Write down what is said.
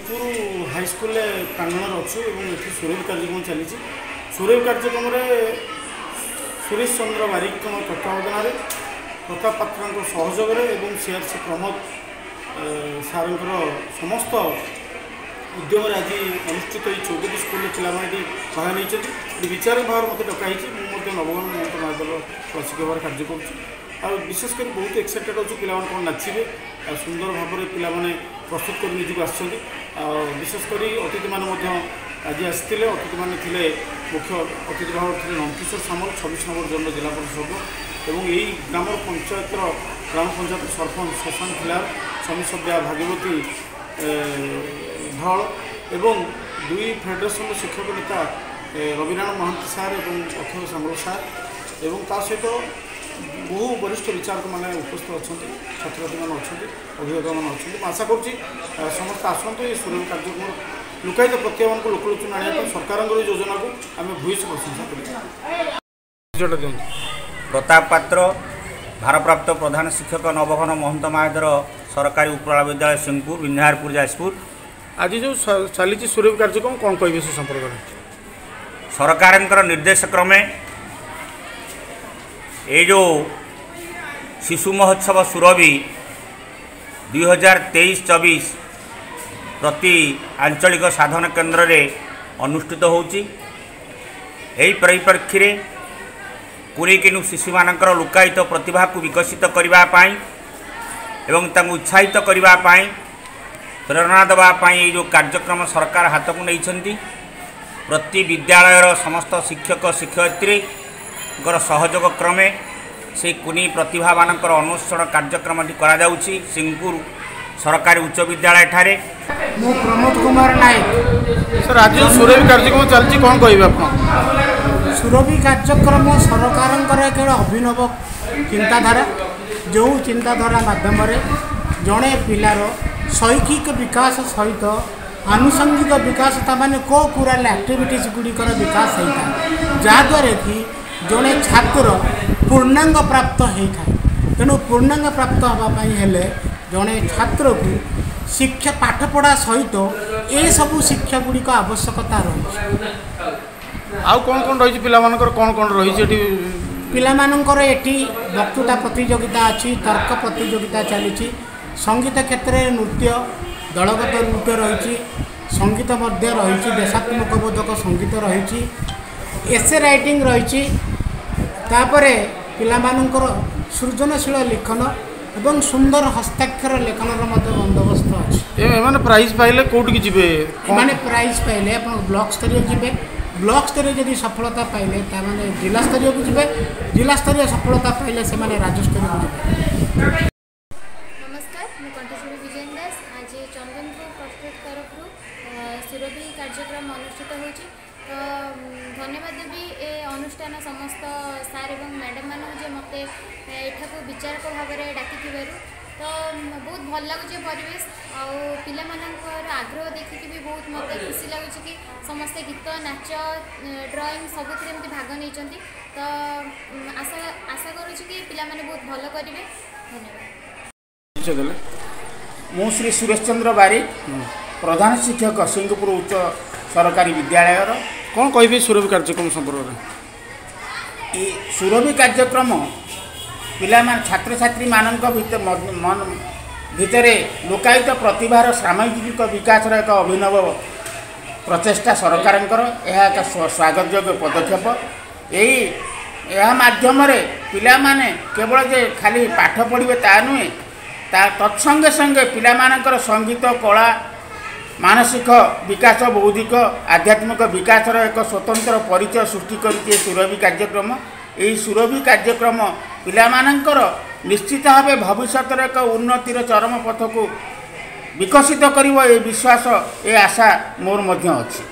Singhpur high school प्रांगण अच्छु ये सुरेव कार्यक्रम चली सुरेव कार्यक्रम सुरेश चंद्र बारिक तत्वावधान प्रताप पात्र सहयोग सीआरसी प्रमोद सार समस्त उद्यम आज अनुष्ठित 14 स्कूल पे भाग नहीं विचारक भाव मत डकाई मुझे नवगण महादल प्रशिक्षक भाव कार्य कर विशेषकर बहुत एक्साइटेड अच्छे पे नाचे सुंदर भाव पे प्रस्तुत कर निजक आशेषकर अतिथि मान आज आसते अतिथि मैंने थे मुख्य अतिथि भाव थे नंदकिशोर सामल 26 नंबर जन्म जिला परिषद और यही ग्राम पंचायत सरपंच शशांक खिलार समीसभ्या भागवती धल एवं दुई फेडरेशन शिक्षक नेता रविनारायण महांती सार और अक्षय सामल सार एवं ता सहित बहु वरिष्ठ विचारक मैंने उपस्थित अच्छा छात्र छात्री मैंने अच्छा अभिभावक मैंने अच्छा आशा करुँच समस्त आसतु ये सुरेव कार्यक्रम लुकायित प्रत्यय को लोकलोचन आने सरकार योजना को आम भूयस प्रशंसा कर प्रताप पात्र भारप्राप्त प्रधान शिक्षक नवघन महंत महादर सरकारी उपकला विद्यालय सिंहपुर विंध्यारपुर जाजपुर आज जो चली सुरेव कार्यक्रम कौन कह से संपर्क में सरकार निर्देश क्रमे ये जो शिशु महोत्सव सुरभि 2023-24 प्रति आंचलिक साधन केन्द्र रे अनुष्ठित होची एही परिप्रेक्षी रे कुनी किनु शिशु मानकर लुकायित प्रतिभा को विकसित करबा पाई एवं तांको उत्साहित करबा पाई प्रेरणा देवा पाई जो कार्यक्रम सरकार हाथ को नहीं प्रति विद्यालयर समस्त शिक्षक शिक्षयित्री सहयोग क्रमे से कुनी प्रतिभा मानकर अनुसरण कार्यक्रम करा सिंहपुर सरकारी उच्च विद्यालय ठारे मु प्रमोद कुमार नायक सर आज सुरभि कार्यक्रम चलती कौन कह आप सुरभि कार्यक्रम सरकार एक अभिनव चिंताधारा जो चिंताधारा माध्यम जड़े पिलार शैक्षिक विकास सहित आनुषंगिक विकास ताने को कुराल एक्टिविटीज गुड़िकर विकास होता है जहाद्वारा कि जड़े छात्र पूर्णांग प्राप्त होता है तेणु पूर्णांग प्राप्त हाँपाई हेले जड़े छात्र को शिक्षा पाठपढ़ा सहित ये सबू शिक्षा गुड़िक आवश्यकता रही आउ कौन कौन रही पिलामानकर कौन कौन रही पिलामानकर एटी वक्तृता प्रतियोगिता अच्छी तर्क प्रतियोगिता चली संगीत क्षेत्र में नृत्य दलगत नृत्य रही संगीत रही देशात्मक बोधक संगीत रही एसे राइटिंग रही तापरे पिलामानकर सृजनशील लेखन एवं सुंदर हस्ताक्षर लेखन बंदोबस्त अच्छे प्राइज पाइले कौटी जी मैंने प्राइज पाइले आप ब्लॉक स्तरीय जी ब्लॉक स्तरीय जब सफलता पाइले जिला स्तरीय को जी जिला स्तरीय सफलता पाइले से राज्य स्तरीय को जी। नमस्कार मु कंठस्वरी विजयन दास आज चंदनपुर प्रस्तुत तरफ सुरभि कार्यक्रम अनुष्ठित होची तो धन्यवाद देवी ए अनुष्ठान समस्त सार एवं मैडम मान मत एठाक विचारक भाव में डाकी तो बहुत भल लगुच परिवेश आर आग्रह देखिकी भी बहुत मत खुशी लगुच कि समस्ते गीत नाच ड्राइंग सबुथ भाग नहीं तो आशा करुँच कि पिलामाने बहुत भल करेंगे धन्यवाद मु श्री सुरेश चंद्र बारिक प्रधान शिक्षक सिंहपुर उच्च सरकारी विद्यालय कौन कह सुरभि कार्यक्रम संपर्क में सुरभि कार्यक्रम पिला छात्र छात्री मानक भितर लोकायित प्रतिभार सामाजिक विकास एक अभिनव प्रचेषा सरकार एक स्वागत योग्य पदक्षेप यही माध्यम पिला माने केवल जे खाली पाठ पढ़े ता नुहे तत्संगे संगे पिला मानकर संगीत कला मानसिक विकास बौद्धिक आध्यात्मिक विकास एक स्वतंत्र परिचय सृष्टि कर सुरभि कार्यक्रम यही सुरभि कार्यक्रम पिला मानकर निश्चित भाव भविष्य एक उन्नतिर चरम पथ को विकसित कर विश्वास ए आशा मोर मध्य अछि।